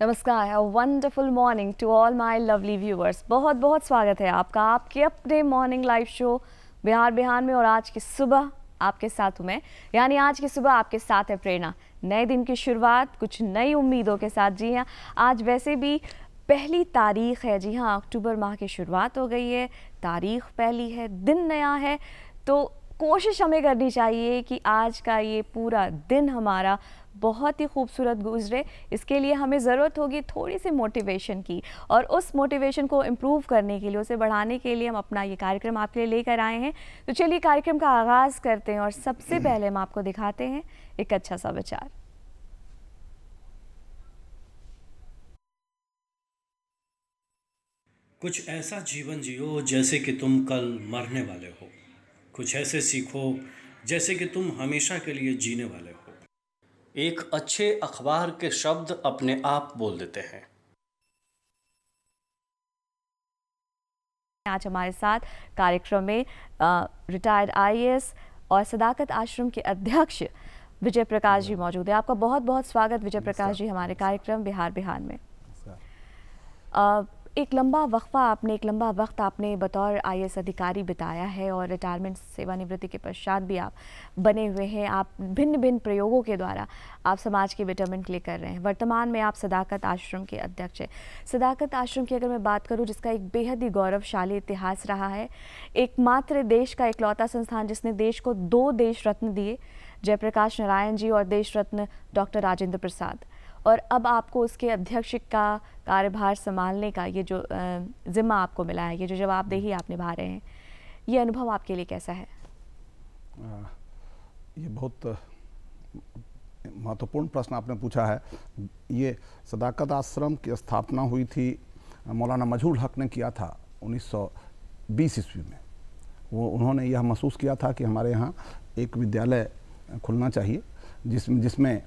नमस्कार, wonderful morning to all my lovely viewers. बहुत बहुत स्वागत है आपका आपके अपने morning live show Bihar Bihan में। और आज की सुबह आपके साथ हूँ मैं, यानी आज की सुबह आपके साथ है प्रेरणा। नए दिन की शुरुआत कुछ नई उम्मीदों के साथ। जी हाँ, आज वैसे भी पहली तारीख है। जी हाँ, अक्टूबर माह की शुरुआत हो गई है, तारीख पहली है, दिन नया है। तो कोशिश हमें करनी चाहिए कि आज का ये पूरा दिन हमारा बहुत ही खूबसूरत गुजरे। इसके लिए हमें ज़रूरत होगी थोड़ी सी मोटिवेशन की, और उस मोटिवेशन को इम्प्रूव करने के लिए, उसे बढ़ाने के लिए हम अपना ये कार्यक्रम आपके लिए लेकर आए हैं। तो चलिए कार्यक्रम का आगाज़ करते हैं, और सबसे पहले हम आपको दिखाते हैं एक अच्छा सा विचार। कुछ ऐसा जीवन जियो जैसे कि तुम कल मरने वाले हो। कुछ ऐसे सीखो जैसे कि तुम हमेशा के लिए जीने वाले हो। एक अच्छे अखबार के शब्द अपने आप बोल देते हैं। आज हमारे साथ कार्यक्रम में रिटायर्ड आईएएस और सदाकत आश्रम के अध्यक्ष विजय प्रकाश जी मौजूद है। आपका बहुत बहुत स्वागत विजय प्रकाश जी हमारे कार्यक्रम बिहार बिहान में। एक लंबा वक्त आपने बतौर आईएएस अधिकारी बिताया है, और रिटायरमेंट सेवानिवृत्ति के पश्चात भी आप बने हुए हैं। आप भिन्न भिन्न प्रयोगों के द्वारा आप समाज के बेटरमेंट के लिए कर रहे हैं। वर्तमान में आप सदाकत आश्रम के अध्यक्ष हैं। सदाकत आश्रम की अगर मैं बात करूं, जिसका एक बेहद ही गौरवशाली इतिहास रहा है, एकमात्र देश का इकलौता संस्थान जिसने देश को 2 देश रत्न दिए, जयप्रकाश नारायण जी और देश रत्न डॉक्टर राजेंद्र प्रसाद। और अब आपको उसके अध्यक्ष का कार्यभार संभालने का ये जो जिम्मा आपको मिला है, ये जो जवाबदेही आप निभा रहे हैं, ये अनुभव आपके लिए कैसा है? ये बहुत महत्वपूर्ण प्रश्न आपने पूछा है। ये सदाकत आश्रम की स्थापना हुई थी, मौलाना मजहूर हक ने किया था 1920 ईस्वी में। उन्होंने यह महसूस किया था कि हमारे यहाँ एक विद्यालय खुलना चाहिए जिसमें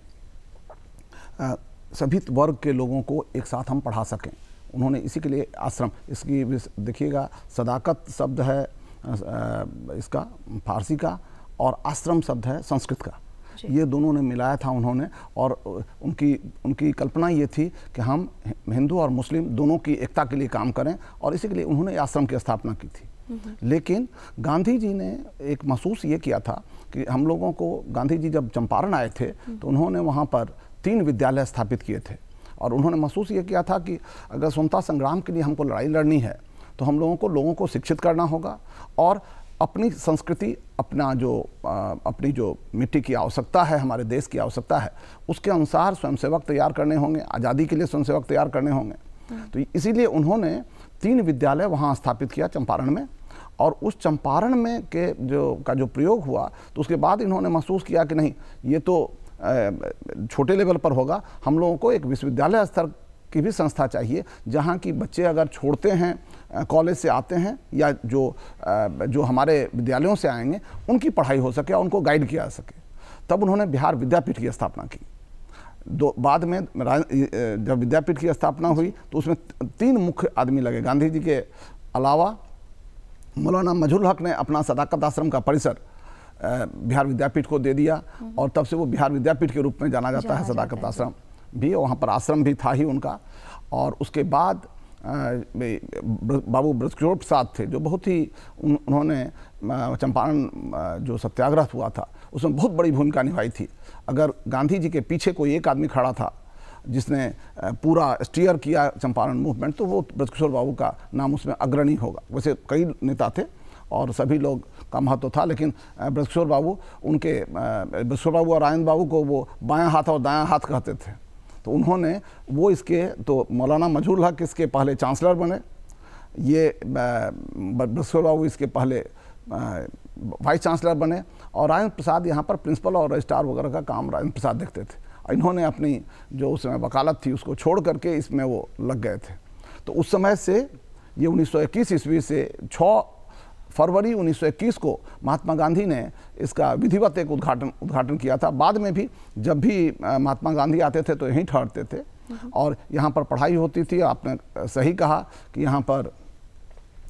सभी वर्ग के लोगों को एक साथ हम पढ़ा सकें। उन्होंने इसी के लिए आश्रम, इसकी देखिएगा, सदाकत शब्द है इसका फारसी का, और आश्रम शब्द है संस्कृत का। ये दोनों ने मिलाया था उन्होंने, और उनकी कल्पना ये थी कि हम हिंदू और मुस्लिम दोनों की एकता के लिए काम करें, और इसी के लिए उन्होंने आश्रम की स्थापना की थी। लेकिन गांधी जी ने एक महसूस ये किया था कि हम लोगों को, गांधी जी जब चंपारण आए थे तो उन्होंने वहाँ पर 3 विद्यालय स्थापित किए थे, और उन्होंने महसूस ये किया था कि अगर स्वतंत्रता संग्राम के लिए हमको लड़ाई लड़नी है तो हम लोगों को शिक्षित करना होगा, और अपनी संस्कृति, अपनी जो मिट्टी की आवश्यकता है, हमारे देश की आवश्यकता है, उसके अनुसार स्वयंसेवक तैयार करने होंगे, आज़ादी के लिए स्वयंसेवक तैयार करने होंगे। तो इसीलिए उन्होंने 3 विद्यालय वहाँ स्थापित किया चंपारण में, और उस चंपारण में का जो प्रयोग हुआ, तो उसके बाद इन्होंने महसूस किया कि नहीं, ये तो छोटे लेवल पर होगा, हम लोगों को एक विश्वविद्यालय स्तर की भी संस्था चाहिए, जहाँ की बच्चे अगर छोड़ते हैं, कॉलेज से आते हैं, या जो हमारे विद्यालयों से आएंगे, उनकी पढ़ाई हो सके और उनको गाइड किया जा सके। तब उन्होंने बिहार विद्यापीठ की स्थापना की। बाद में जब विद्यापीठ की स्थापना हुई तो उसमें 3 मुख्य आदमी लगे। गांधी जी के अलावा मौलाना मजहूर हक ने अपना सदाकत आश्रम का परिसर बिहार विद्यापीठ को दे दिया, और तब से वो बिहार विद्यापीठ के रूप में जाना जाता है। सदाकत आश्रम भी, वहाँ पर आश्रम भी था ही उनका। और उसके बाद बाबू ब्रजकिशोर प्रसाद थे, जो बहुत ही उन्होंने चंपारण जो सत्याग्रह हुआ था उसमें बहुत बड़ी भूमिका निभाई थी। अगर गांधी जी के पीछे कोई एक आदमी खड़ा था जिसने पूरा स्टीयर किया चंपारण मूवमेंट, तो वो ब्रजकिशोर बाबू का नाम उसमें अग्रणी होगा। वैसे कई नेता थे और सभी लोग का महत्व था, लेकिन ब्रजकिशोर बाबू और राजेंद्र बाबू को वो बायां हाथ और दायां हाथ कहते थे। तो उन्होंने तो मौलाना मजहूर हक इसके पहले चांसलर बने, ये ब्रजकिशोर बाबू इसके पहले वाइस चांसलर बने, और राजेंद्र प्रसाद यहाँ पर प्रिंसिपल और रजिस्ट्रार वगैरह का काम राजेंद्र प्रसाद देखते थे। इन्होंने अपनी जो उस समय वकालत थी उसको छोड़ करके इसमें वो लग गए थे। तो उस समय से ये 1921 ईस्वी से 6 फरवरी 1921 को महात्मा गांधी ने इसका विधिवत एक उद्घाटन किया था। बाद में भी जब भी महात्मा गांधी आते थे तो यहीं ठहरते थे, और यहाँ पर पढ़ाई होती थी। आपने सही कहा कि यहाँ पर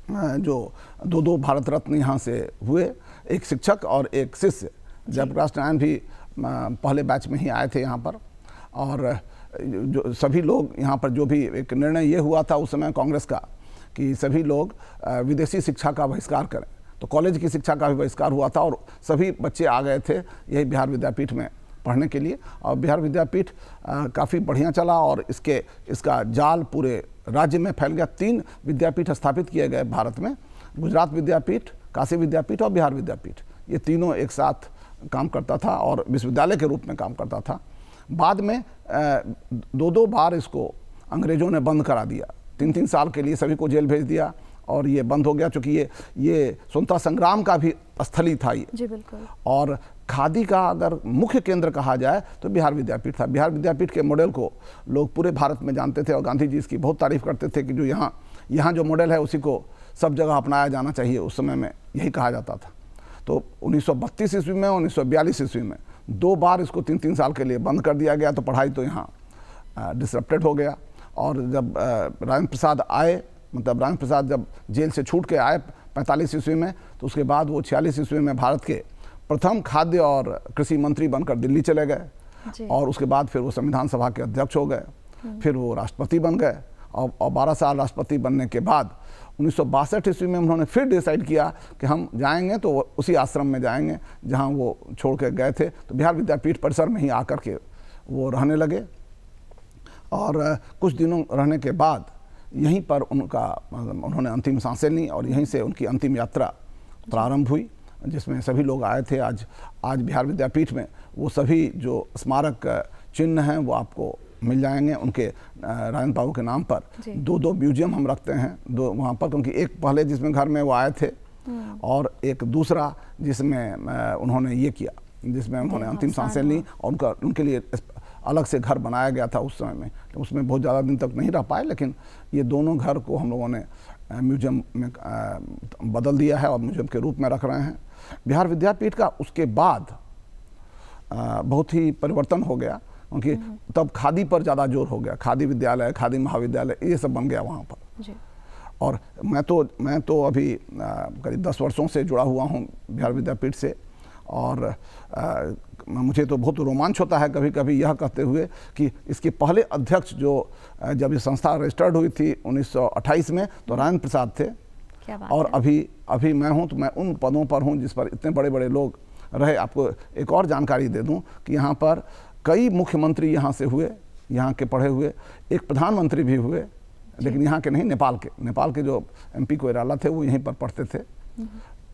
जो 2 भारत रत्न यहाँ से हुए, एक शिक्षक और एक शिष्य। जयप्रकाश नारायण भी पहले बैच में ही आए थे यहाँ पर, और जो सभी लोग यहाँ पर जो भी एक निर्णय ये हुआ था उस समय कांग्रेस का कि सभी लोग विदेशी शिक्षा का बहिष्कार करें, तो कॉलेज की शिक्षा का भी बहिष्कार हुआ था और सभी बच्चे आ गए थे यही बिहार विद्यापीठ में पढ़ने के लिए। और बिहार विद्यापीठ काफ़ी बढ़िया चला और इसका जाल पूरे राज्य में फैल गया। 3 विद्यापीठ स्थापित किए गए भारत में, गुजरात विद्यापीठ, काशी विद्यापीठ और बिहार विद्यापीठ। ये तीनों एक साथ काम करता था और विश्वविद्यालय के रूप में काम करता था। बाद में 2 बार इसको अंग्रेज़ों ने बंद करा दिया, 3-3 साल के लिए सभी को जेल भेज दिया और ये बंद हो गया, क्योंकि ये स्वतंत्रता संग्राम का भी स्थली था ये। जी बिल्कुल। और खादी का अगर मुख्य केंद्र कहा जाए तो बिहार विद्यापीठ था। बिहार विद्यापीठ के मॉडल को लोग पूरे भारत में जानते थे और गांधी जी इसकी बहुत तारीफ करते थे कि जो यहाँ जो मॉडल है उसी को सब जगह अपनाया जाना चाहिए। उस समय में यही कहा जाता था। तो 1932 ईस्वी में, 1942 ईस्वी में 2 बार इसको 3-3 साल के लिए बंद कर दिया गया। तो पढ़ाई तो यहाँ डिसरप्टेड हो गया। और जब राजेंद्र प्रसाद आए, मतलब राजेंद्र प्रसाद जब जेल से छूट के आए 45 ईस्वी में, तो उसके बाद वो 46 ईस्वी में भारत के प्रथम खाद्य और कृषि मंत्री बनकर दिल्ली चले गए और उसके बाद फिर वो संविधान सभा के अध्यक्ष हो गए, फिर वो राष्ट्रपति बन गए और 12 साल राष्ट्रपति बनने के बाद 1962 ईस्वी में उन्होंने फिर डिसाइड किया कि हम जाएंगे तो उसी आश्रम में जाएंगे जहां वो छोड़ के गए थे। तो बिहार विद्यापीठ परिसर में ही आकर के वो रहने लगे और कुछ दिनों रहने के बाद यहीं पर उन्होंने अंतिम सांसें ली और यहीं से उनकी अंतिम यात्रा प्रारंभ हुई, जिसमें सभी लोग आए थे। आज बिहार विद्यापीठ में वो सभी जो स्मारक चिन्ह हैं वो आपको मिल जाएंगे। उनके राजेंद्र बाबू के नाम पर 2 म्यूजियम हम रखते हैं, 2 वहाँ पर, क्योंकि एक पहले जिसमें घर में वो आए थे और एक दूसरा जिसमें उन्होंने ये किया, जिसमें उन्होंने अंतिम सांसें ली और उनके लिए अलग से घर बनाया गया था उस समय में। तो उसमें बहुत ज़्यादा दिन तक नहीं रह पाए, लेकिन ये दोनों घर को हम लोगों ने म्यूजियम में बदल दिया है और म्यूजियम के रूप में रख रहे हैं। बिहार विद्यापीठ का उसके बाद बहुत ही परिवर्तन हो गया, क्योंकि तब खादी पर ज़्यादा जोर हो गया। खादी विद्यालय, खादी महाविद्यालय, ये सब बन गया वहाँ पर जी। और मैं तो अभी करीब 10 वर्षों से जुड़ा हुआ हूँ बिहार विद्यापीठ से और मुझे तो बहुत रोमांच होता है कभी कभी यह कहते हुए कि इसके पहले अध्यक्ष जो जब ये संस्था रजिस्टर्ड हुई थी 1928 में तो राजेंद्र प्रसाद थे। क्या बात और है? अभी मैं हूँ तो मैं उन पदों पर हूँ जिस पर इतने बड़े बड़े लोग रहे। आपको एक और जानकारी दे दूँ कि यहाँ पर कई मुख्यमंत्री यहाँ से हुए, यहाँ के पढ़े हुए, एक प्रधानमंत्री भी हुए, लेकिन यहाँ के नहीं, नेपाल के जो MP कोइराला थे वो यहीं पर पढ़ते थे।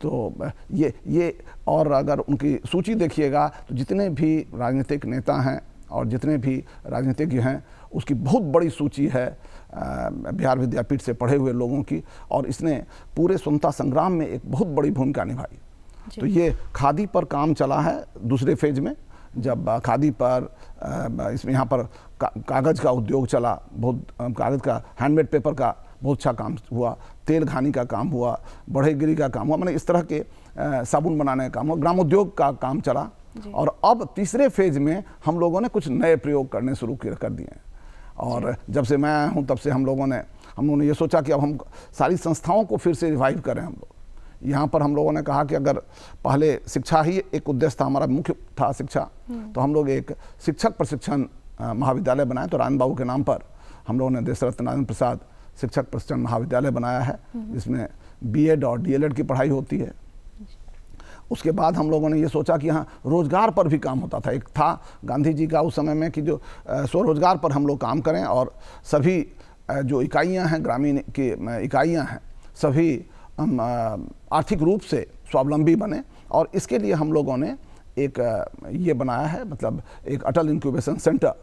तो ये और अगर उनकी सूची देखिएगा तो जितने भी राजनीतिक नेता हैं और जितने भी राजनीतिज्ञ हैं उसकी बहुत बड़ी सूची है बिहार विद्यापीठ से पढ़े हुए लोगों की, और इसने पूरे स्वतंत्रता संग्राम में एक बहुत बड़ी भूमिका निभाई। तो ये खादी पर काम चला है दूसरे फेज में, जब खादी पर इसमें यहाँ पर कागज़ का उद्योग चला, बहुत कागज़ का हैंडमेड पेपर का बहुत अच्छा काम हुआ, तेल घानी का काम हुआ, बढ़ईगिरी का काम हुआ, मैंने इस तरह के साबुन बनाने का काम हुआ, ग्रामोद्योग का काम चला। और अब तीसरे फेज में हम लोगों ने कुछ नए प्रयोग करने शुरू कर दिए। और जब से मैं आया हूँ तब से हम लोगों ने ये सोचा कि अब हम सारी संस्थाओं को फिर से रिवाइव करें। हम लोग यहाँ पर हम लोगों ने कहा कि अगर पहले शिक्षा ही एक उद्देश्य था, हमारा मुख्य था शिक्षा, तो हम लोग एक शिक्षक प्रशिक्षण महाविद्यालय बनाए। तो राजेंद्र बाबू के नाम पर हम लोगों ने देश रत्न राजेंद्र प्रसाद शिक्षक प्रशिक्षण महाविद्यालय बनाया है, जिसमें BEd और DLEd की पढ़ाई होती है। उसके बाद हम लोगों ने ये सोचा कि यहाँ रोजगार पर भी काम होता था। एक था गांधी जी का उस समय में कि जो स्वरोजगार पर हम लोग काम करें और सभी जो इकाइयाँ हैं, ग्रामीण की इकाइयाँ हैं, सभी आर्थिक रूप से स्वावलंबी बने। और इसके लिए हम लोगों ने एक ये बनाया है, मतलब एक अटल इंक्यूबेशन सेंटर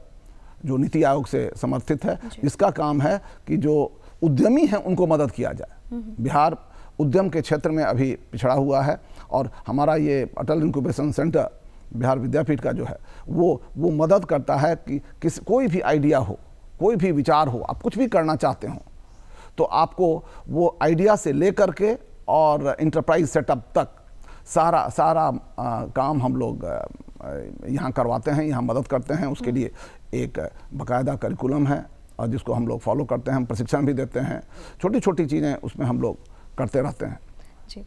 जो नीति आयोग से समर्थित है, जिसका काम है कि जो उद्यमी हैं उनको मदद किया जाए। बिहार उद्यम के क्षेत्र में अभी पिछड़ा हुआ है और हमारा ये अटल इंक्यूबेशन सेंटर बिहार विद्यापीठ का जो है वो मदद करता है कि कोई भी आइडिया हो, कोई भी विचार हो, आप कुछ भी करना चाहते हो तो आपको वो आइडिया से लेकर के और इंटरप्राइज सेटअप तक सारा काम हम लोग यहाँ करवाते हैं, यहाँ मदद करते हैं। उसके लिए एक बाकायदा करिकुलम है और जिसको हम लोग फॉलो करते हैं, हम प्रशिक्षण भी देते हैं, छोटी छोटी चीज़ें उसमें हम लोग करते रहते हैं। जी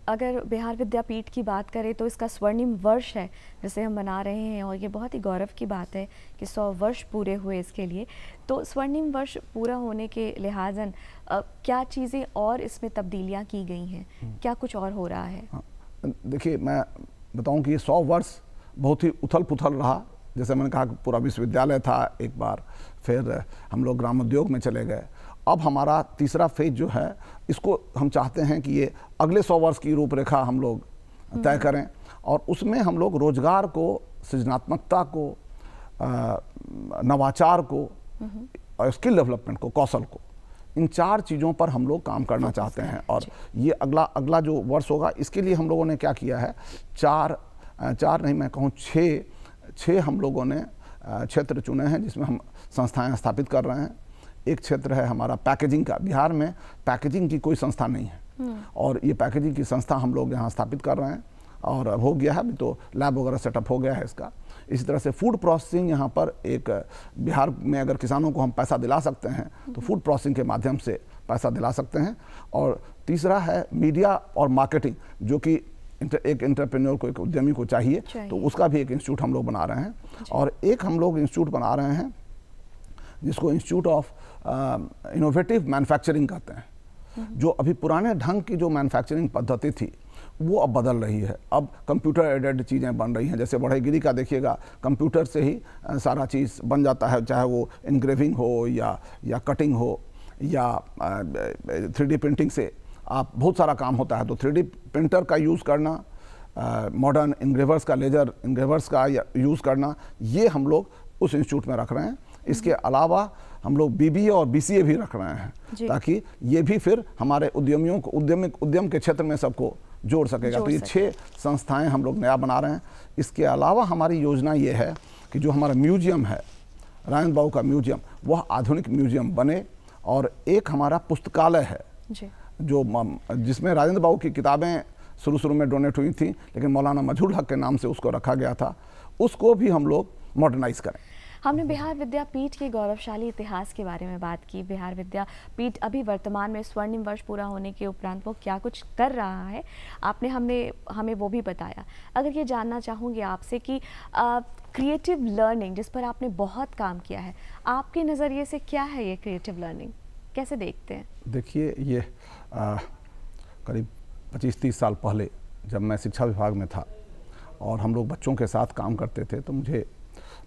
अगर बिहार विद्यापीठ की बात करें तो इसका स्वर्णिम वर्ष है जिसे हम मना रहे हैं, और ये बहुत ही गौरव की बात है कि 100 वर्ष पूरे हुए इसके लिए। तो स्वर्णिम वर्ष पूरा होने के लिहाजन क्या चीज़ें और इसमें तब्दीलियाँ की गई हैं, क्या कुछ और हो रहा है? देखिए, मैं बताऊं कि ये 100 वर्ष बहुत ही उथल पुथल रहा। जैसे मैंने कहा कि पूरा विश्वविद्यालय था एक बार, फिर हम लोग ग्रामोद्योग में चले गए। अब हमारा तीसरा फेज जो है, इसको हम चाहते हैं कि ये अगले 100 वर्ष की रूपरेखा हम लोग तय करें, और उसमें हम लोग रोजगार को, सृजनात्मकता को, नवाचार को, और स्किल डेवलपमेंट को, कौशल को, इन 4 चीज़ों पर हम लोग काम करना चाहते हैं। और ये अगला जो वर्ष होगा, इसके लिए हम लोगों ने क्या किया है, चार नहीं, मैं कहूँ 6 हम लोगों ने क्षेत्र चुने हैं जिसमें हम संस्थाएं स्थापित कर रहे हैं। एक क्षेत्र है हमारा पैकेजिंग का। बिहार में पैकेजिंग की कोई संस्था नहीं है, और ये पैकेजिंग की संस्था हम लोग यहाँ स्थापित कर रहे हैं, और हो गया है, अभी तो लैब वगैरह सेटअप हो गया है इसका। इसी तरह से फूड प्रोसेसिंग, यहाँ पर एक बिहार में अगर किसानों को हम पैसा दिला सकते हैं तो फूड प्रोसेसिंग के माध्यम से पैसा दिला सकते हैं। और तीसरा है मीडिया और मार्केटिंग, जो कि एक एंटरप्रेन्योर को, एक उद्यमी को चाहिए, तो उसका भी एक इंस्टीट्यूट हम लोग बना रहे हैं। और एक हम लोग इंस्टीट्यूट बना रहे हैं जिसको इंस्टीट्यूट ऑफ इनोवेटिव मैन्युफैक्चरिंग कहते हैं। जो अभी पुराने ढंग की जो मैन्युफैक्चरिंग पद्धति थी वो अब बदल रही है। अब कंप्यूटर एडेड चीज़ें बन रही हैं। जैसे बढ़ईगिरी का देखिएगा, कंप्यूटर से ही सारा चीज़ बन जाता है, चाहे वो इनग्रेविंग हो या कटिंग हो या 3D प्रिंटिंग से आप बहुत सारा काम होता है। तो 3D प्रिंटर का यूज़ करना, मॉडर्न इंग्रेवर्स का, लेजर इंग्रेवर्स का यूज़ करना, ये हम लोग उस इंस्टीट्यूट में रख रहे हैं। इसके अलावा हम लोग BBA और BCA भी रख रहे हैं, ताकि ये भी फिर हमारे उद्यमियों को, उद्यम के क्षेत्र में सबको जोड़ सकेगा। तो ये 6 संस्थाएं हम लोग नया बना रहे हैं। इसके अलावा हमारी योजना ये है कि जो हमारा म्यूजियम है, राजेंद्र बाबू का म्यूजियम, वह आधुनिक म्यूजियम बने। और एक हमारा पुस्तकालय है जो जिसमें राजेंद्र बाबू की किताबें शुरू में डोनेट हुई थी, लेकिन मौलाना मजहूर हक के नाम से उसको रखा गया था, उसको भी हम लोग मॉडर्नाइज करें। हमने बिहार विद्यापीठ के गौरवशाली इतिहास के बारे में बात की। बिहार विद्यापीठ अभी वर्तमान में स्वर्णिम वर्ष पूरा होने के उपरांत वो क्या कुछ कर रहा है, आपने हमें वो भी बताया। अगर ये जानना चाहूँगी आपसे कि क्रिएटिव लर्निंग, जिस पर आपने बहुत काम किया है, आपके नज़रिए से क्या है ये क्रिएटिव लर्निंग, कैसे देखते हैं? देखिए, ये करीब 25-30 साल पहले जब मैं शिक्षा विभाग में था और हम लोग बच्चों के साथ काम करते थे, तो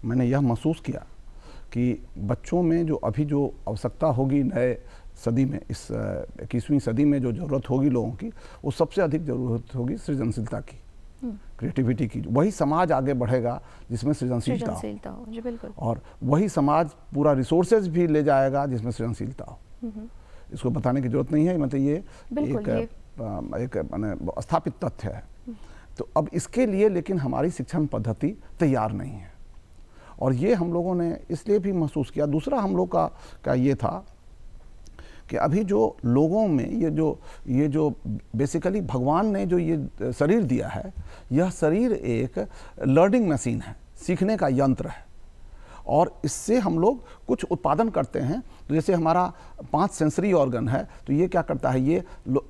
मैंने यह महसूस किया कि बच्चों में जो अभी जो आवश्यकता होगी नए सदी में, इस 21वीं सदी में जो ज़रूरत होगी लोगों की, वो सबसे अधिक ज़रूरत होगी सृजनशीलता की, क्रिएटिविटी की। वही समाज आगे बढ़ेगा जिसमें सृजनशीलता हो। जी बिल्कुल। और वही समाज पूरा रिसोर्सेज भी ले जाएगा जिसमें सृजनशीलता हो। इसको बताने की जरूरत नहीं है, मतलब ये एक माने स्थापित तथ्य है। तो अब इसके लिए लेकिन हमारी शिक्षण पद्धति तैयार नहीं है, और ये हम लोगों ने इसलिए भी महसूस किया। दूसरा हम लोग का ये था कि अभी जो लोगों में ये जो बेसिकली भगवान ने जो ये शरीर दिया है, यह शरीर एक लर्निंग मशीन है, सीखने का यंत्र है, और इससे हम लोग कुछ उत्पादन करते हैं। तो जैसे हमारा 5 सेंसरी ऑर्गन है, तो ये क्या करता है, ये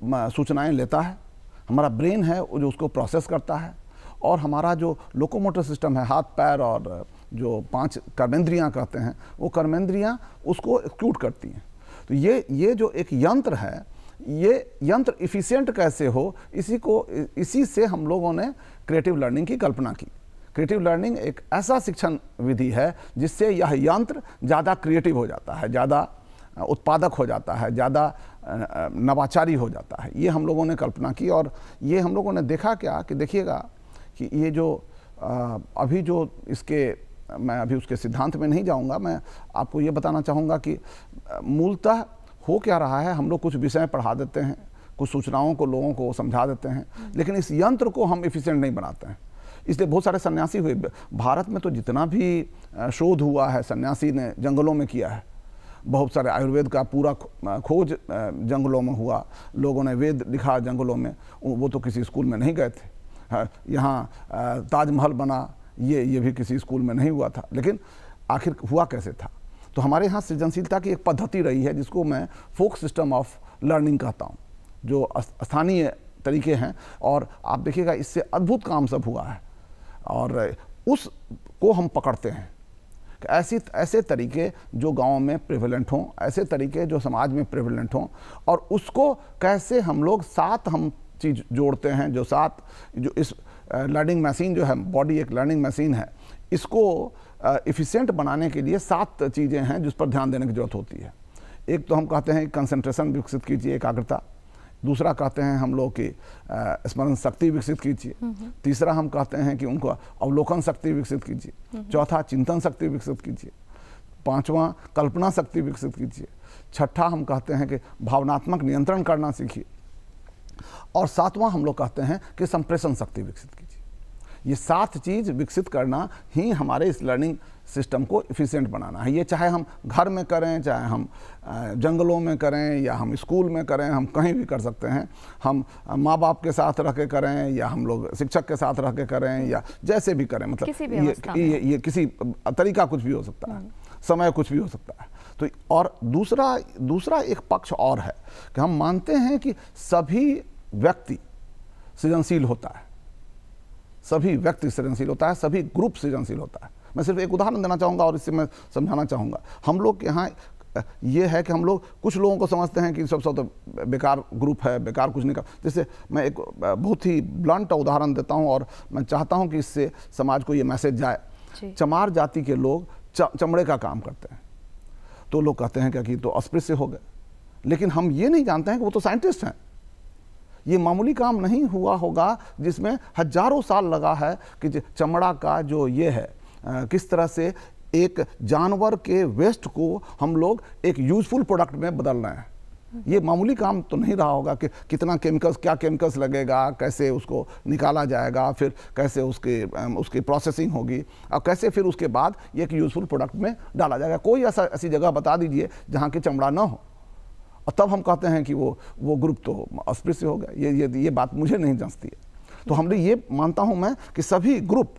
सूचनाएं लेता है, हमारा ब्रेन है जो उसको प्रोसेस करता है, और हमारा जो लोकोमोटर सिस्टम है, हाथ पैर और जो 5 कर्मेंद्रियां कहते हैं, वो कर्मेंद्रियां उसको एक्यूट करती हैं। तो ये जो एक यंत्र है, ये यंत्र इफ़िशिएंट कैसे हो, इसी से हम लोगों ने क्रिएटिव लर्निंग की कल्पना की। क्रिएटिव लर्निंग एक ऐसा शिक्षण विधि है जिससे यह यंत्र ज़्यादा क्रिएटिव हो जाता है, ज़्यादा उत्पादक हो जाता है, ज़्यादा नवाचारी हो जाता है। ये हम लोगों ने कल्पना की, और ये हम लोगों ने देखा क्या कि देखिएगा कि ये जो अभी जो मैं अभी उसके सिद्धांत में नहीं जाऊंगा, मैं आपको ये बताना चाहूँगा कि मूलतः हो क्या रहा है। हम लोग कुछ विषय पढ़ा देते हैं, कुछ सूचनाओं को लोगों को समझा देते हैं, लेकिन इस यंत्र को हम एफिशिएंट नहीं बनाते हैं। इसलिए बहुत सारे सन्यासी हुए। भारत में तो जितना भी शोध हुआ है सन्यासी ने जंगलों में किया है। बहुत सारे आयुर्वेद का पूरा खोज जंगलों में हुआ, लोगों ने वेद लिखा जंगलों में, वो तो किसी स्कूल में नहीं गए थे। यहाँ ताजमहल बना, ये भी किसी स्कूल में नहीं हुआ था, लेकिन आखिर हुआ कैसे था। तो हमारे यहाँ सृजनशीलता की एक पद्धति रही है जिसको मैं फोक सिस्टम ऑफ लर्निंग कहता हूँ, जो स्थानीय तरीके हैं और आप देखिएगा इससे अद्भुत काम सब हुआ है और उसको हम पकड़ते हैं कि ऐसे तरीके जो गांव में प्रेवलेंट हों, ऐसे तरीके जो समाज में प्रेवलेंट हों और उसको कैसे हम लोग साथ हम चीज़ जोड़ते हैं, जो इस लर्निंग मशीन जो है, बॉडी एक लर्निंग मशीन है, इसको इफ़िशिएंट बनाने के लिए 7 चीज़ें हैं जिस पर ध्यान देने की ज़रूरत होती है। एक तो हम कहते हैं कंसंट्रेशन विकसित कीजिए, एकाग्रता। दूसरा कहते हैं हम लोग की स्मरण शक्ति विकसित कीजिए। तीसरा हम कहते हैं कि उनको अवलोकन शक्ति विकसित कीजिए। चौथा चिंतन शक्ति विकसित कीजिए। पांचवा कल्पना शक्ति विकसित कीजिए। छठा हम कहते हैं कि भावनात्मक नियंत्रण करना सीखिए और सातवां हम लोग कहते हैं कि संप्रेषण शक्ति विकसित कीजिए। ये 7 चीज़ विकसित करना ही हमारे इस लर्निंग सिस्टम को इफ़िशिएंट बनाना है। ये चाहे हम घर में करें, चाहे हम जंगलों में करें या हम स्कूल में करें, हम कहीं भी कर सकते हैं। हम माँ बाप के साथ रह के करें या हम लोग शिक्षक के साथ रह के करें या जैसे भी करें, मतलब किसी भी ये किसी तरीका कुछ भी हो सकता है, समय कुछ भी हो सकता है। तो और दूसरा एक पक्ष और है कि हम मानते हैं कि सभी व्यक्ति सृजनशील होता है, सभी व्यक्ति सृजनशील होता है, सभी ग्रुप सृजनशील होता है। मैं सिर्फ एक उदाहरण देना चाहूँगा और इससे मैं समझाना चाहूँगा। हम लोग के यहाँ ये है कि हम लोग कुछ लोगों को समझते हैं कि सब तो बेकार ग्रुप है, बेकार कुछ नहीं कर। जैसे मैं एक बहुत ही ब्लंट उदाहरण देता हूँ और मैं चाहता हूँ कि इससे समाज को ये मैसेज जाए। चमार जाति के लोग चमड़े का काम करते हैं, तो लोग कहते हैं कि तो अस्पृश्य हो गए, लेकिन हम ये नहीं जानते हैं कि वो तो साइंटिस्ट हैं। ये मामूली काम नहीं हुआ होगा जिसमें हजारों साल लगा है कि चमड़ा का जो ये है किस तरह से एक जानवर के वेस्ट को हम लोग एक यूजफुल प्रोडक्ट में बदल रहे हैं। ये मामूली काम तो नहीं रहा होगा कि कितना केमिकल्स, क्या केमिकल्स लगेगा, कैसे उसको निकाला जाएगा, फिर कैसे उसकी प्रोसेसिंग होगी और कैसे फिर उसके बाद ये एक यूजफुल प्रोडक्ट में डाला जाएगा। कोई ऐसी जगह बता दीजिए जहाँ की चमड़ा ना हो और तब हम कहते हैं कि वो ग्रुप तो अस्पृश्य हो गया। ये बात मुझे नहीं जंचती है। तो हमने ये मानता हूं मैं कि सभी ग्रुप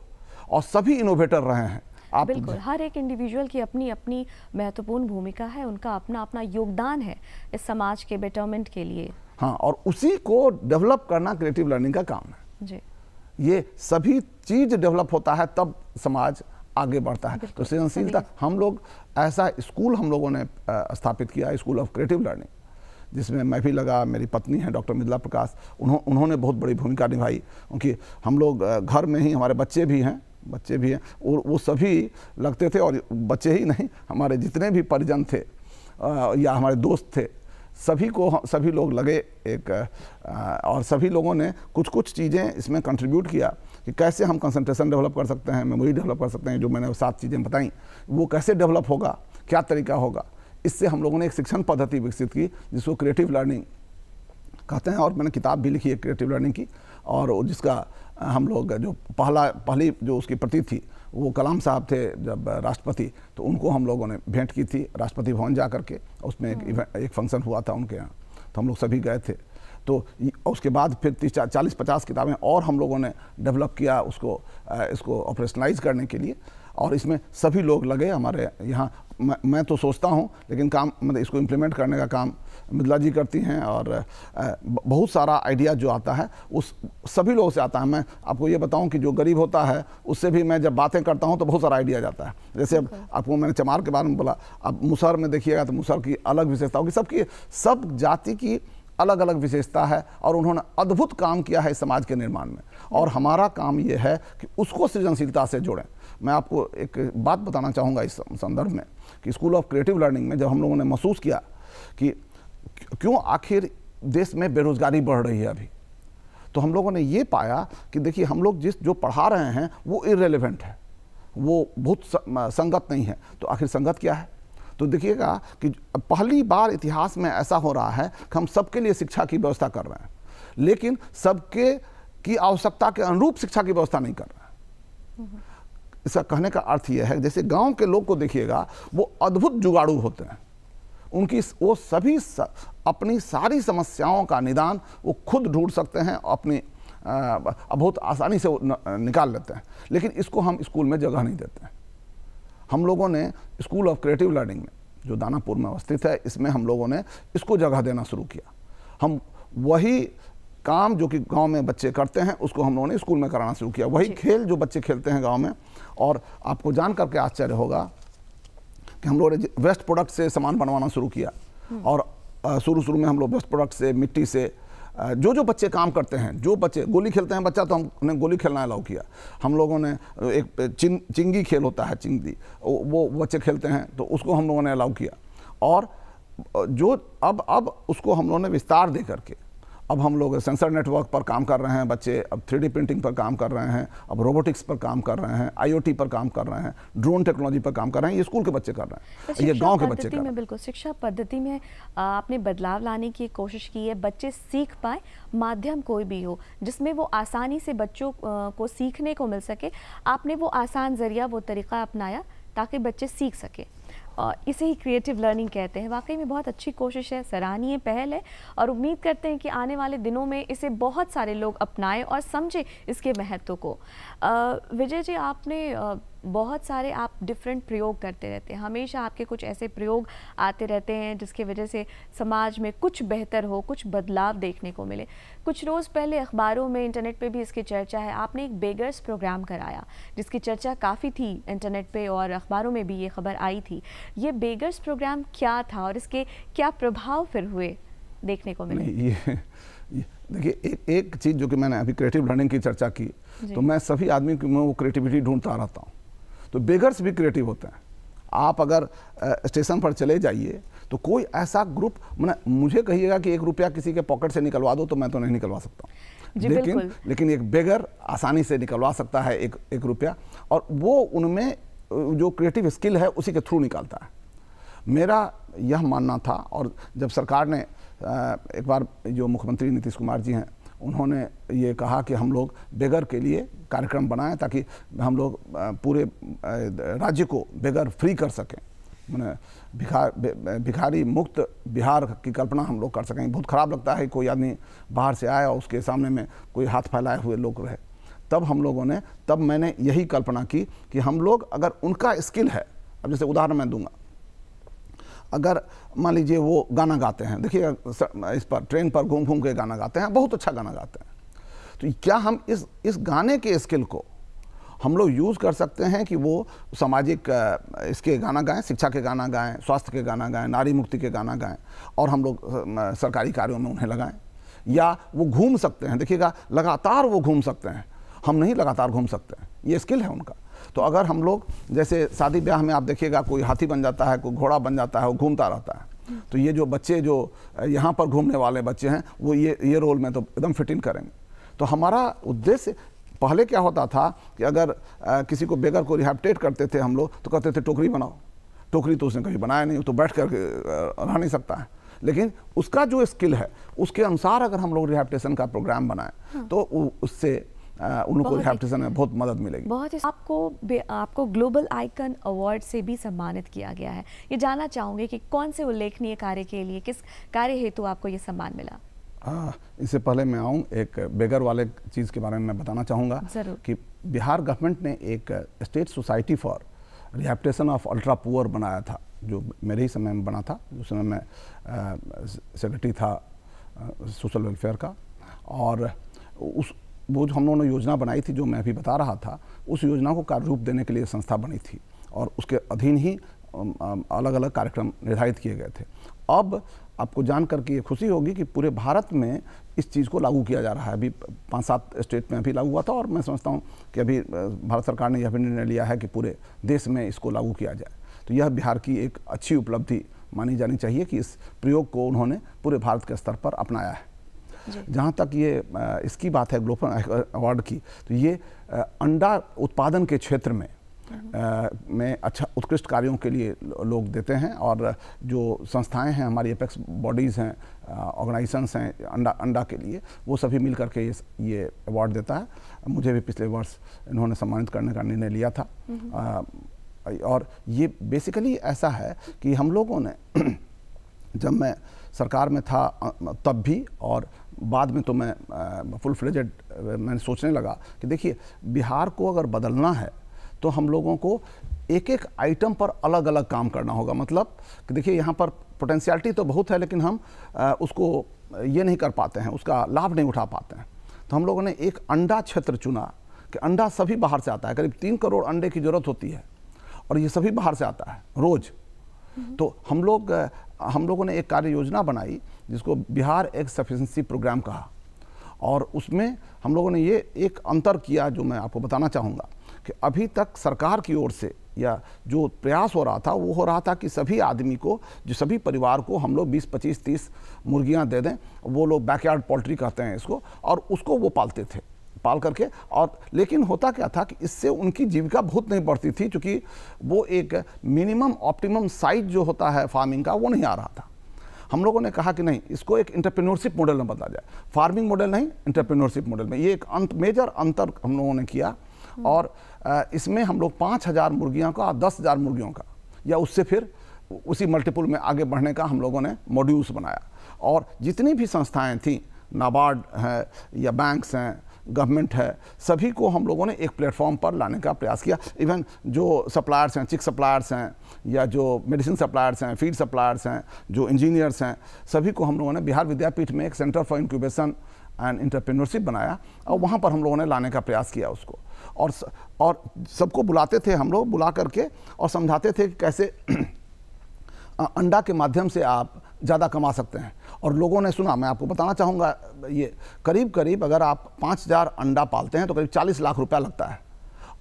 और सभी इनोवेटर रहे हैं। आप बिल्कुल, हर एक इंडिविजुअल की अपनी अपनी महत्वपूर्ण भूमिका है, उनका अपना अपना योगदान है इस समाज के बेटरमेंट के लिए। हाँ, और उसी को डेवलप करना क्रिएटिव लर्निंग का काम है जी। ये सभी चीज डेवलप होता है तब समाज आगे बढ़ता है। तो सृजनशीलता, हम लोग ऐसा स्कूल हम लोगों ने स्थापित किया, स्कूल ऑफ क्रिएटिव लर्निंग, जिसमें मैं भी लगा, मेरी पत्नी है डॉक्टर मृदुला प्रकाश, उन्होंने बहुत बड़ी भूमिका निभाई। क्योंकि हम लोग घर में ही, हमारे बच्चे भी हैं और वो सभी लगते थे, और बच्चे ही नहीं, हमारे जितने भी परिजन थे या हमारे दोस्त थे, सभी लोग लगे एक, और सभी लोगों ने कुछ चीज़ें इसमें कंट्रीब्यूट किया कि कैसे हम कंसंट्रेशन डेवलप कर सकते हैं, मेमोरी डेवलप कर सकते हैं। जो मैंने 7 चीज़ें बताई वो कैसे डेवलप होगा, क्या तरीका होगा। इससे हम लोगों ने एक शिक्षण पद्धति विकसित की जिसको क्रिएटिव लर्निंग कहते हैं, और मैंने किताब भी लिखी है क्रिएटिव लर्निंग की, और जिसका हम लोग जो पहली जो उसकी प्रति थी वो कलाम साहब थे जब राष्ट्रपति, तो उनको हम लोगों ने भेंट की थी राष्ट्रपति भवन जा करके। उसमें एक फंक्शन हुआ था उनके यहाँ, तो हम लोग सभी गए थे। तो उसके बाद फिर 40-50 किताबें और हम लोगों ने डेवलप किया इसको ऑपरेशनलाइज करने के लिए, और इसमें सभी लोग लगे हमारे यहाँ। मैं तो सोचता हूँ, लेकिन काम मतलब इसको इम्प्लीमेंट करने का काम मृदुला जी करती हैं, और बहुत सारा आइडिया जो आता है उस सभी लोगों से आता है। मैं आपको ये बताऊं कि जो गरीब होता है उससे भी मैं जब बातें करता हूं तो बहुत सारा आइडिया जाता है। जैसे अब आपको मैंने चमार के बारे में बोला, अब मुसहर में देखिएगा तो मुसहर की अलग विशेषता होगी, सब जाति की अलग अलग विशेषता है, और उन्होंने अद्भुत काम किया है इस समाज के निर्माण में, और हमारा काम ये है कि उसको सृजनशीलता से जोड़ें। मैं आपको एक बात बताना चाहूँगा इस संदर्भ में कि स्कूल ऑफ क्रिएटिव लर्निंग में जब हम लोगों ने महसूस किया कि क्यों आखिर देश में बेरोजगारी बढ़ रही है अभी, तो हम लोगों ने ये पाया कि देखिए हम लोग जो पढ़ा रहे हैं वो इररेलेवेंट है, वो बहुत संगत नहीं है। तो आखिर संगत क्या है? तो देखिएगा कि पहली बार इतिहास में ऐसा हो रहा है कि हम सबके लिए शिक्षा की व्यवस्था कर रहे हैं, लेकिन सबके की आवश्यकता के अनुरूप शिक्षा की व्यवस्था नहीं कर रहे हैं। इसका कहने का अर्थ यह है, जैसे गांव के लोग को देखिएगा, वो अद्भुत जुगाड़ू होते हैं, वो सभी अपनी सारी समस्याओं का निदान वो खुद ढूंढ सकते हैं, अपनी बहुत आसानी से निकाल लेते हैं। लेकिन इसको हम स्कूल में जगह नहीं देते हैं। हम लोगों ने स्कूल ऑफ क्रिएटिव लर्निंग में जो दानापुर में अवस्थित है, इसमें हम लोगों ने इसको जगह देना शुरू किया। हम वही काम जो कि गांव में बच्चे करते हैं उसको हम लोगों ने स्कूल में कराना शुरू किया। वही खेल जो बच्चे खेलते हैं गांव में, और आपको जान करके आश्चर्य होगा कि हम लोगों ने वेस्ट प्रोडक्ट से सामान बनवाना शुरू किया। और शुरू में हम लोग वेस्ट प्रोडक्ट से, मिट्टी से, जो बच्चे काम करते हैं, जो बच्चे गोली खेलते हैं बच्चा, तो हमने गोली खेलना अलाउ किया। हम लोगों ने एक चिंगी खेल होता है, चिंगी, वो बच्चे खेलते हैं तो उसको हम लोगों ने अलाउ किया। और जो अब उसको हम लोगों ने विस्तार दे करके अब हम लोग सेंसर नेटवर्क पर काम कर रहे हैं बच्चे, अब 3D प्रिंटिंग पर काम कर रहे हैं, अब रोबोटिक्स पर काम कर रहे हैं, IoT पर काम कर रहे हैं, ड्रोन टेक्नोलॉजी पर काम कर रहे हैं। ये स्कूल के बच्चे कर रहे हैं, ये गांव के बच्चे कर रहे हैं। बिल्कुल, शिक्षा पद्धति में आपने बदलाव लाने की कोशिश की है, बच्चे सीख पाए, माध्यम कोई भी हो जिसमें वो आसानी से बच्चों को सीखने को मिल सके। आपने वो आसान जरिया, वो तरीका अपनाया ताकि बच्चे सीख सके। इसे ही क्रिएटिव लर्निंग कहते हैं। वाकई में बहुत अच्छी कोशिश है, सराहनीय पहल है, और उम्मीद करते हैं कि आने वाले दिनों में इसे बहुत सारे लोग अपनाएं और समझें इसके महत्व को। विजय जी, आपने बहुत सारे आप डिफरेंट प्रयोग करते रहते हैं, हमेशा आपके कुछ ऐसे प्रयोग आते रहते हैं जिसकी वजह से समाज में कुछ बेहतर हो, कुछ बदलाव देखने को मिले। कुछ रोज़ पहले अखबारों में, इंटरनेट पे भी इसकी चर्चा है। आपने एक बेगर्स प्रोग्राम कराया जिसकी चर्चा काफ़ी थी इंटरनेट पे, और अखबारों में भी ये खबर आई थी। ये बेगर्स प्रोग्राम क्या था और इसके क्या प्रभाव फिर हुए देखने को मिले? ये देखिए, एक चीज़ जो कि मैंने अभी क्रिएटिव लर्निंग की चर्चा की, तो मैं सभी आदमी की वो क्रिएटिविटी ढूंढता रहता हूँ। तो बेगर्स भी क्रिएटिव होते हैं। आप अगर स्टेशन पर चले जाइए तो कोई ऐसा ग्रुप, मुझे कहिएगा कि 1 रुपया किसी के पॉकेट से निकलवा दो तो मैं तो नहीं निकलवा सकता हूँ, लेकिन एक बेगर आसानी से निकलवा सकता है 1 रुपया, और वो उनमें जो क्रिएटिव स्किल है उसी के थ्रू निकालता है। मेरा यह मानना था, और जब सरकार ने एक बार, जो मुख्यमंत्री नीतीश कुमार जी हैं, उन्होंने ये कहा कि हम लोग बेगर के लिए कार्यक्रम बनाएं ताकि हम लोग पूरे राज्य को बेगर फ्री कर सकें, भिखारी मुक्त बिहार की कल्पना हम लोग कर सकें। बहुत ख़राब लगता है कोई आदमी बाहर से आया और उसके सामने में कोई हाथ फैलाए हुए लोग रहे। तब मैंने यही कल्पना की कि हम लोग, अगर उनका स्किल है, अब जैसे उदाहरण मैं दूंगा, अगर मान लीजिए वो गाना गाते हैं, देखिए इस पर ट्रेन पर घूम घूम के गाना गाते हैं, बहुत अच्छा गाना गाते हैं, तो क्या हम इस गाने के स्किल को हम लोग यूज़ कर सकते हैं कि वो सामाजिक इसके गाना गाएं, शिक्षा के गाना गाएं, स्वास्थ्य के गाना गाएं, नारी मुक्ति के गाना गाएं, और हम लोग सरकारी कार्यों में उन्हें लगाएं? या वो घूम सकते हैं, देखिएगा लगातार वो घूम सकते हैं, हम नहीं लगातार घूम सकते हैं, ये स्किल है उनका। तो अगर हम लोग, जैसे शादी ब्याह में आप देखिएगा कोई हाथी बन जाता है, कोई घोड़ा बन जाता है, वो घूमता रहता है, तो ये जो बच्चे जो यहाँ पर घूमने वाले बच्चे हैं, वो ये रोल में तो एकदम फिट इन करेंगे। तो हमारा उद्देश्य, पहले क्या होता था कि अगर किसी को बेगर को रिहैबिलिटेट करते थे हम लोग, तो कहते थे टोकरी बनाओ। टोकरी तो उसने कभी बनाया नहीं, तो बैठ कर रह नहीं सकता है, लेकिन उसका जो स्किल है उसके अनुसार अगर हम लोग रिहैबिलिटेशन का प्रोग्राम बनाएं तो उससे उनको रिहैबिलिटेशन में बहुत मदद मिलेगी। बहुत ही आपको ग्लोबल आइकन अवार्ड से भी सम्मानित किया गया है। ये जानना चाहूँगी कि कौन से उल्लेखनीय कार्य के लिए, किस कार्य हेतु आपको ये सम्मान मिला? इससे पहले मैं आऊँ, एक बेगर वाले चीज़ के बारे में मैं बताना चाहूँगा कि बिहार गवर्नमेंट ने एक state society for rehabilitation of ultra poor बनाया था, जो मेरे ही समय में बना था, उस समय मैं सेक्रेटरी था सोशल वेलफेयर का। और वो जो हम लोगों ने योजना बनाई थी, जो मैं अभी बता रहा था, उस योजना को कार्य रूप देने के लिए संस्था बनी थी, और उसके अधीन ही अलग अलग कार्यक्रम निर्धारित किए गए थे। अब आपको जान करके ये खुशी होगी कि पूरे भारत में इस चीज़ को लागू किया जा रहा है। अभी 5-7 स्टेट में अभी लागू हुआ था, और मैं समझता हूँ कि अभी भारत सरकार ने यह भी निर्णय लिया है कि पूरे देश में इसको लागू किया जाए। तो यह बिहार की एक अच्छी उपलब्धि मानी जानी चाहिए कि इस प्रयोग को उन्होंने पूरे भारत के स्तर पर अपनाया है। जहाँ तक ये इसकी बात है ग्लोबल अवार्ड की, तो ये अंडा उत्पादन के क्षेत्र में अच्छा उत्कृष्ट कार्यों के लिए लोग देते हैं, और जो संस्थाएं हैं, हमारी एपेक्स बॉडीज़ हैं, ऑर्गेनाइजेशंस हैं अंडा के लिए, वो सभी मिल करके ये अवार्ड देता है। मुझे भी पिछले वर्ष इन्होंने सम्मानित करने का निर्णय लिया था। और ये बेसिकली ऐसा है कि हम लोगों ने जब मैं सरकार में था तब भी, और बाद में तो मैं फुल फ्लेजेड मैंने सोचने लगा कि देखिए, बिहार को अगर बदलना है तो हम लोगों को एक एक आइटम पर अलग अलग काम करना होगा। मतलब कि देखिए, यहाँ पर पोटेंशियलिटी तो बहुत है, लेकिन हम उसको ये नहीं कर पाते हैं, उसका लाभ नहीं उठा पाते हैं। तो हम लोगों ने एक अंडा क्षेत्र चुना कि अंडा सभी बाहर से आता है, करीब 3 करोड़ अंडे की ज़रूरत होती है और ये सभी बाहर से आता है रोज़। तो हम लोगों ने एक कार्य योजना बनाई जिसको बिहार एग सफिशिएंसी प्रोग्राम कहा, और उसमें हम लोगों ने ये एक अंतर किया जो मैं आपको बताना चाहूँगा कि अभी तक सरकार की ओर से या जो प्रयास हो रहा था वो हो रहा था कि सभी आदमी को, जो सभी परिवार को हम लोग 20, 25, 30 मुर्गियाँ दे दें। वो लोग बैकयार्ड पोल्ट्री कहते हैं इसको, और उसको वो पालते थे, पाल करके। और लेकिन होता क्या था कि इससे उनकी जीविका बहुत नहीं बढ़ती थी, क्योंकि वो एक मिनिमम ऑप्टिमम साइज जो होता है फार्मिंग का वो नहीं आ रहा था। हम लोगों ने कहा कि नहीं, इसको एक एंटरप्रेन्योरशिप मॉडल में बदला जाए, फार्मिंग मॉडल नहीं, एंटरप्रेन्योरशिप मॉडल में। ये एक मेजर अंतर हम लोगों ने किया, और इसमें हम लोग 5,000 मुर्गियों का, 10,000 मुर्गियों का, या उससे फिर उसी मल्टीपल में आगे बढ़ने का हम लोगों ने मॉड्यूल्स बनाया। और जितनी भी संस्थाएं थीं, नाबार्ड है या बैंक्स हैं, गवर्नमेंट है, सभी को हम लोगों ने एक प्लेटफॉर्म पर लाने का प्रयास किया। इवन जो सप्लायर्स हैं, चिक सप्लायर्स हैं, या जो मेडिसिन सप्लायर्स हैं, फीड सप्लायर्स हैं, जो इंजीनियर्स हैं, सभी को हम लोगों ने बिहार विद्यापीठ में एक centre for incubation and entrepreneurship बनाया, और वहाँ पर हम लोगों ने लाने का प्रयास किया उसको। और सबको बुलाते थे हम लोग, बुला करके और समझाते थे कि कैसे अंडा के माध्यम से आप ज़्यादा कमा सकते हैं। और लोगों ने सुना, मैं आपको बताना चाहूँगा, ये करीब अगर आप 5,000 अंडा पालते हैं तो करीब 40 लाख रुपया लगता है,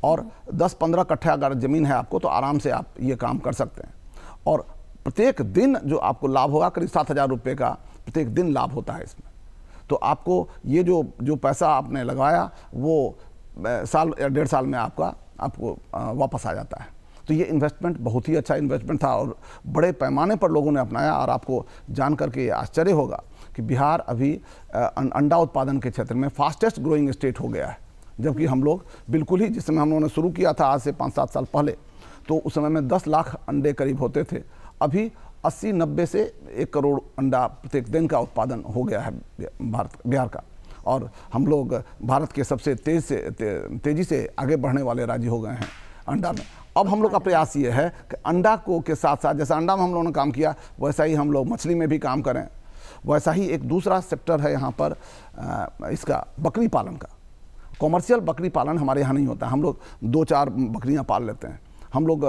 और 10-15 कट्ठे अगर ज़मीन है आपको तो आराम से आप ये काम कर सकते हैं। और प्रत्येक दिन जो आपको लाभ होगा, करीब 7,000 रुपये का प्रत्येक दिन लाभ होता है इसमें। तो आपको ये जो पैसा आपने लगाया वो साल या 1.5 साल में आपको वापस आ जाता है। तो ये इन्वेस्टमेंट बहुत ही अच्छा इन्वेस्टमेंट था, और बड़े पैमाने पर लोगों ने अपनाया। और आपको जान करके आश्चर्य होगा कि बिहार अभी अंडा उत्पादन के क्षेत्र में फास्टेस्ट ग्रोइंग स्टेट हो गया है, जबकि हम लोग बिल्कुल ही, जिस समय हम लोगों ने शुरू किया था आज से 5-7 साल पहले, तो उस समय में 10 लाख अंडे करीब होते थे। अभी 80-90 से 1 करोड़ अंडा प्रत्येक दिन का उत्पादन हो गया है बिहार का, और हम लोग भारत के सबसे तेज़ी से आगे बढ़ने वाले राज्य हो गए हैं अंडा में। अब हम लोग का प्रयास ये है कि अंडा को के साथ साथ, जैसा अंडा में हम लोगों ने काम किया, वैसा ही हम लोग मछली में भी काम करें। वैसा ही एक दूसरा सेक्टर है यहाँ पर इसका बकरी पालन का। कॉमर्शियल बकरी पालन हमारे यहाँ नहीं होता, हम लोग 2-4 बकरियाँ पाल लेते हैं। हम लोग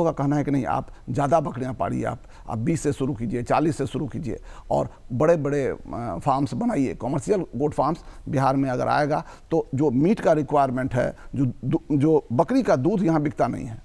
का कहना है कि नहीं, आप ज़्यादा बकरियाँ पालिए, आप 20 से शुरू कीजिए, 40 से शुरू कीजिए, और बड़े बड़े फार्म्स बनाइए। कॉमर्शियल गोट फार्म्स बिहार में अगर आएगा तो जो मीट का रिक्वायरमेंट है, जो बकरी का दूध यहाँ बिकता नहीं है।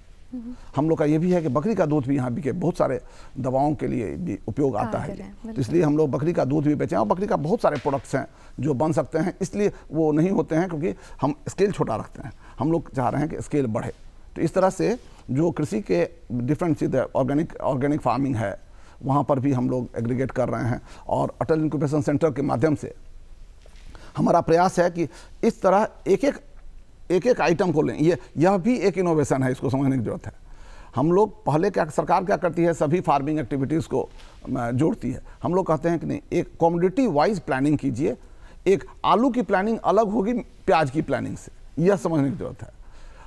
हम लोग का ये भी है कि बकरी का दूध भी यहाँ बिके, बहुत सारे दवाओं के लिए भी उपयोग आता है। तो इसलिए हम लोग बकरी का दूध भी बेचें, और बकरी का बहुत सारे प्रोडक्ट्स हैं जो बन सकते हैं। इसलिए वो नहीं होते हैं क्योंकि हम स्केल छोटा रखते हैं, हम लोग चाह रहे हैं कि स्केल बढ़े। तो इस तरह से जो कृषि के डिफरेंट चीज़, ऑर्गेनिक फार्मिंग है, वहाँ पर भी हम लोग एग्रीगेट कर रहे हैं। और अटल इंक्यूबेशन सेंटर के माध्यम से हमारा प्रयास है कि इस तरह एक आइटम को लें। यह भी एक इनोवेशन है, इसको समझने की जरूरत है। हम लोग पहले सरकार क्या करती है, सभी फार्मिंग एक्टिविटीज़ को जोड़ती है। हम लोग कहते हैं कि नहीं, एक कम्युनिटी वाइज प्लानिंग कीजिए। एक आलू की प्लानिंग अलग होगी प्याज की प्लानिंग से, यह समझने की जरूरत है।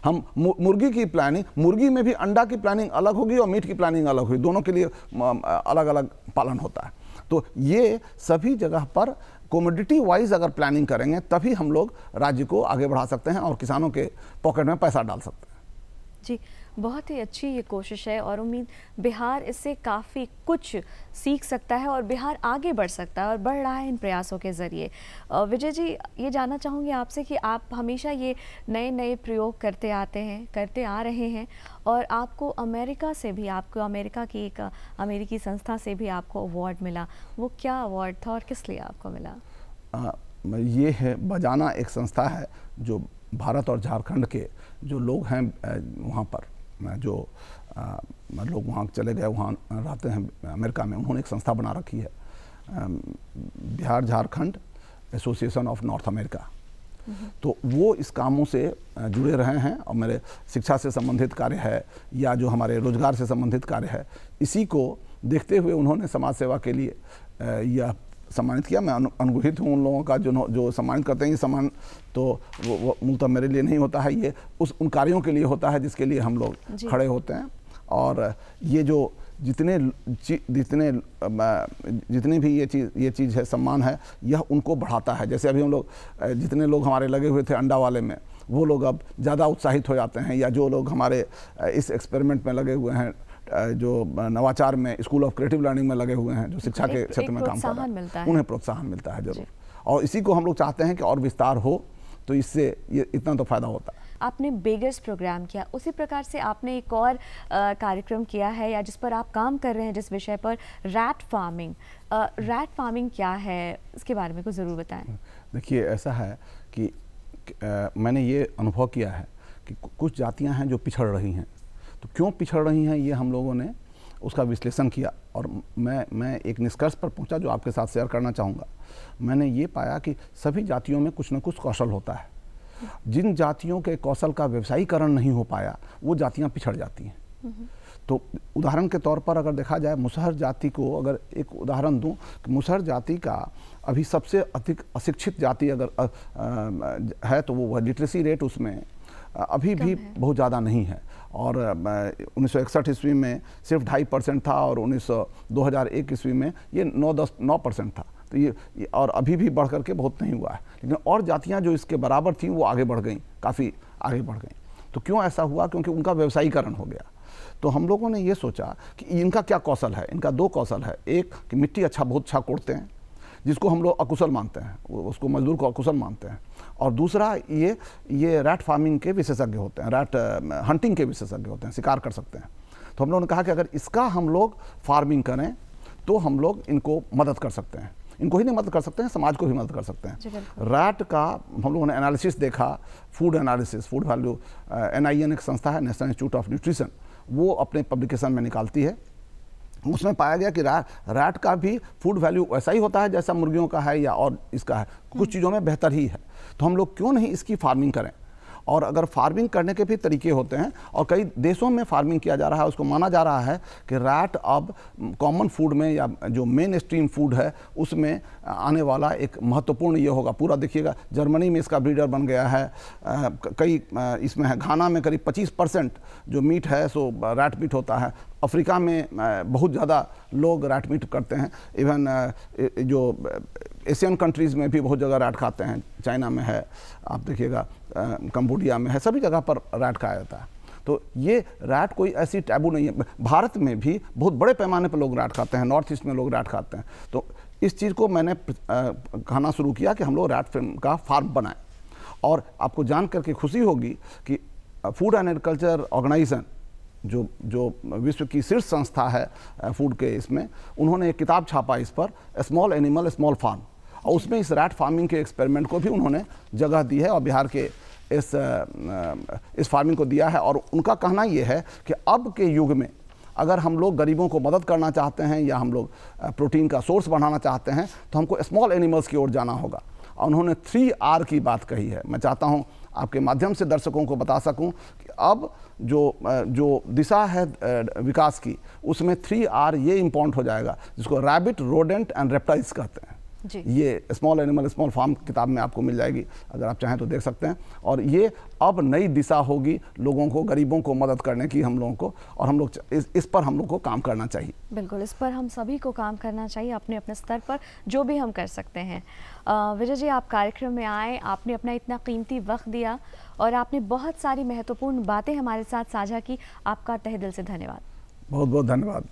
हम मुर्गी की प्लानिंग, मुर्गी में भी अंडा की प्लानिंग अलग होगी और मीट की प्लानिंग अलग होगी, दोनों के लिए अलग अलग पालन होता है। तो ये सभी जगह पर कमोडिटी वाइज अगर प्लानिंग करेंगे तभी हम लोग राज्य को आगे बढ़ा सकते हैं और किसानों के पॉकेट में पैसा डाल सकते हैं। जी, बहुत ही अच्छी ये कोशिश है और उम्मीद बिहार इससे काफ़ी कुछ सीख सकता है और बिहार आगे बढ़ सकता है और बढ़ रहा है इन प्रयासों के ज़रिए। विजय जी, ये जानना चाहूँगी आपसे कि आप हमेशा ये नए प्रयोग करते आ रहे हैं और आपको अमेरिका से भी, आपको अमेरिका की एक अमेरिकी संस्था से भी आपको अवार्ड मिला। वो क्या अवार्ड था और किस लिए आपको मिला? ये है बजाना, एक संस्था है जो भारत और झारखंड के जो लोग हैं वहाँ पर, जो लोग वहाँ चले गए, वहाँ रहते हैं अमेरिका में, उन्होंने एक संस्था बना रखी है, Bihar Jharkhand association of north America. तो वो इस कामों से जुड़े रहे हैं और मेरे शिक्षा से संबंधित कार्य है या जो हमारे रोजगार से संबंधित कार्य है, इसी को देखते हुए उन्होंने समाज सेवा के लिए यह सम्मानित किया। मैं अनुग्रहित हूँ उन लोगों का जो सम्मानित करते हैं। ये सम्मान तो वो मूलतः मेरे लिए नहीं होता है, ये उन कार्यों के लिए होता है जिसके लिए हम लोग खड़े होते हैं। और ये जो जितनी भी ये चीज़ है, सम्मान है, यह उनको बढ़ाता है। जैसे अभी हम लोग जितने लोग हमारे लगे हुए थे अंडा वाले में, वो लोग अब ज़्यादा उत्साहित हो जाते हैं, या जो लोग हमारे इस एक्सपेरिमेंट में लगे हुए हैं, जो नवाचार में, स्कूल ऑफ क्रिएटिव लर्निंग में लगे हुए हैं, जो शिक्षा के क्षेत्र में काम कर रहे हैं, उन्हें प्रोत्साहन मिलता है जरूर। और इसी को हम लोग चाहते हैं कि और विस्तार हो, तो इससे ये इतना तो फायदा होता है। आपने बेगर्स प्रोग्राम किया, उसी प्रकार से आपने एक और कार्यक्रम किया है, या जिस पर आप काम कर रहे हैं, जिस विषय पर, रैट फार्मिंग। रैट फार्मिंग क्या है, इसके बारे में कुछ ज़रूर बताएं। देखिए, ऐसा है कि मैंने ये अनुभव किया है कि कुछ जातियां हैं जो पिछड़ रही हैं। तो क्यों पिछड़ रही हैं, ये हम लोगों ने उसका विश्लेषण किया, और मैं एक निष्कर्ष पर पहुंचा जो आपके साथ शेयर करना चाहूँगा। मैंने ये पाया कि सभी जातियों में कुछ न कुछ कौशल होता है। जिन जातियों के कौशल का व्यवसायीकरण नहीं हो पाया, वो जातियाँ पिछड़ जाती हैं। तो उदाहरण के तौर पर अगर देखा जाए, मुसहर जाति को अगर एक उदाहरण दूं, कि मुसहर जाति का अभी सबसे अधिक अशिक्षित जाति अगर है, तो वो लिटरेसी रेट उसमें अभी भी बहुत ज़्यादा नहीं है। और 1961 ईस्वी में सिर्फ 2.5% था, और 2001 ईस्वी में ये 9% था। तो ये और अभी भी बढ़ करके बहुत नहीं हुआ है। लेकिन और जातियां जो इसके बराबर थीं, वो आगे बढ़ गईं, काफ़ी आगे बढ़ गईं। तो क्यों ऐसा हुआ? क्योंकि उनका व्यवसायीकरण हो गया। तो हम लोगों ने ये सोचा कि इनका क्या कौशल है। इनका दो कौशल है। एक कि मिट्टी बहुत अच्छा कोड़ते हैं, जिसको हम लोग अकुशल मानते हैं, उसको मजदूर को अकुशल मानते हैं। और दूसरा ये रैट फार्मिंग के विशेषज्ञ होते हैं, रैट हंटिंग के विशेषज्ञ होते हैं, शिकार कर सकते हैं। तो हम लोगों ने कहा कि अगर इसका हम लोग फार्मिंग करें, तो हम लोग इनको मदद कर सकते हैं। इनको ही नहीं मदद कर सकते हैं, समाज को भी मदद कर सकते हैं। रैट का हम लोगों ने एनालिसिस देखा, food analysis, food value, NIN एक संस्था है, नेशनल इंस्टीट्यूट ऑफ न्यूट्रिशन, वो अपने पब्लिकेशन में निकालती है। उसमें पाया गया कि रैट का भी फूड वैल्यू वैसा ही होता है जैसा मुर्गियों का है या और इसका है, कुछ चीज़ों में बेहतर ही है। तो हम लोग क्यों नहीं इसकी फार्मिंग करें। और अगर फार्मिंग करने के भी तरीके होते हैं, और कई देशों में फार्मिंग किया जा रहा है। उसको माना जा रहा है कि रैट अब कॉमन फूड में, या जो मेन स्ट्रीम फूड है, उसमें आने वाला एक महत्वपूर्ण ये होगा। पूरा देखिएगा, जर्मनी में इसका ब्रीडर बन गया है। कई इसमें है, घाना में करीब 25% जो मीट है सो रैट मीट होता है। अफ्रीका में बहुत ज़्यादा लोग रैट मीट करते हैं। इवन जो एशियन कंट्रीज़ में भी बहुत जगह रैट खाते हैं। चाइना में है, आप देखिएगा, कंबोडिया में है, सभी जगह पर रैट खाया जाता है। तो ये रैट कोई ऐसी टैबू नहीं है। भारत में भी बहुत बड़े पैमाने पर लोग रैट खाते हैं, नॉर्थ ईस्ट में लोग रैट खाते हैं। तो इस चीज़ को मैंने कहना शुरू किया कि हम लोग रैट का फार्म बनाएं। और आपको जान करके खुशी होगी कि फूड एंड एग्रीकल्चर ऑर्गेनाइजेशन, जो विश्व की शीर्ष संस्था है फूड के, इसमें उन्होंने एक किताब छापा इस पर, स्मॉल एनिमल स्मॉल फार्म, और उसमें इस रैट फार्मिंग के एक्सपेरिमेंट को भी उन्होंने जगह दी है और बिहार के इस फार्मिंग को दिया है। और उनका कहना ये है कि अब के युग में अगर हम लोग गरीबों को मदद करना चाहते हैं, या हम लोग प्रोटीन का सोर्स बढ़ाना चाहते हैं, तो हमको स्मॉल एनिमल्स की ओर जाना होगा। और उन्होंने 3R की बात कही है। मैं चाहता हूँ आपके माध्यम से दर्शकों को बता सकूं कि अब जो दिशा है विकास की, उसमें 3R ये इम्पोर्टेंट हो जाएगा, जिसको रैबिट, रोडेंट एंड रेप्टाइल्स कहते हैं। ये स्मॉल एनिमल स्मॉल फार्म किताब में आपको मिल जाएगी, अगर आप चाहें तो देख सकते हैं। और ये अब नई दिशा होगी लोगों को, गरीबों को मदद करने की हम लोगों को, और हम लोग इस पर हम लोग को काम करना चाहिए। बिल्कुल, इस पर हम सभी को काम करना चाहिए, अपने अपने स्तर पर जो भी हम कर सकते हैं। विजय जी, आप कार्यक्रम में आए, आपने अपना इतना कीमती वक्त दिया, और आपने बहुत सारी महत्वपूर्ण बातें हमारे साथ साझा की। आपका तहे दिल से धन्यवाद। बहुत बहुत धन्यवाद।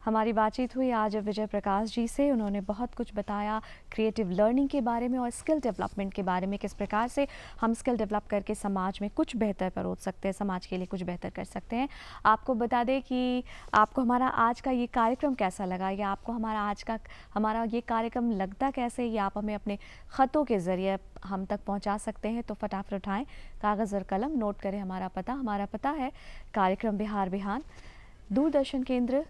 हमारी बातचीत हुई आज विजय प्रकाश जी से। उन्होंने बहुत कुछ बताया क्रिएटिव लर्निंग के बारे में और स्किल डेवलपमेंट के बारे में, किस प्रकार से हम स्किल डेवलप करके समाज में कुछ बेहतर परोस सकते हैं, समाज के लिए कुछ बेहतर कर सकते हैं। आपको बता दें कि आपको हमारा आज का ये कार्यक्रम कैसा लगा, या आपको हमारा ये कार्यक्रम लगता कैसे, ये आप हमें अपने ख़तों के ज़रिए हम तक पहुंचा सकते हैं। तो फटाफट उठाएं कागज़ और कलम, नोट करें हमारा पता है कार्यक्रम बिहार बिहान, दूरदर्शन केंद्र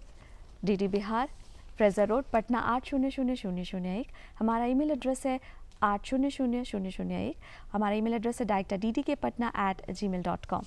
DD Bihar, Fraser road, Patna 800001। हमारा ईमेल एड्रेस है 800001। हमारा ईमेल एड्रेस है director ddkpatna@gmail.com।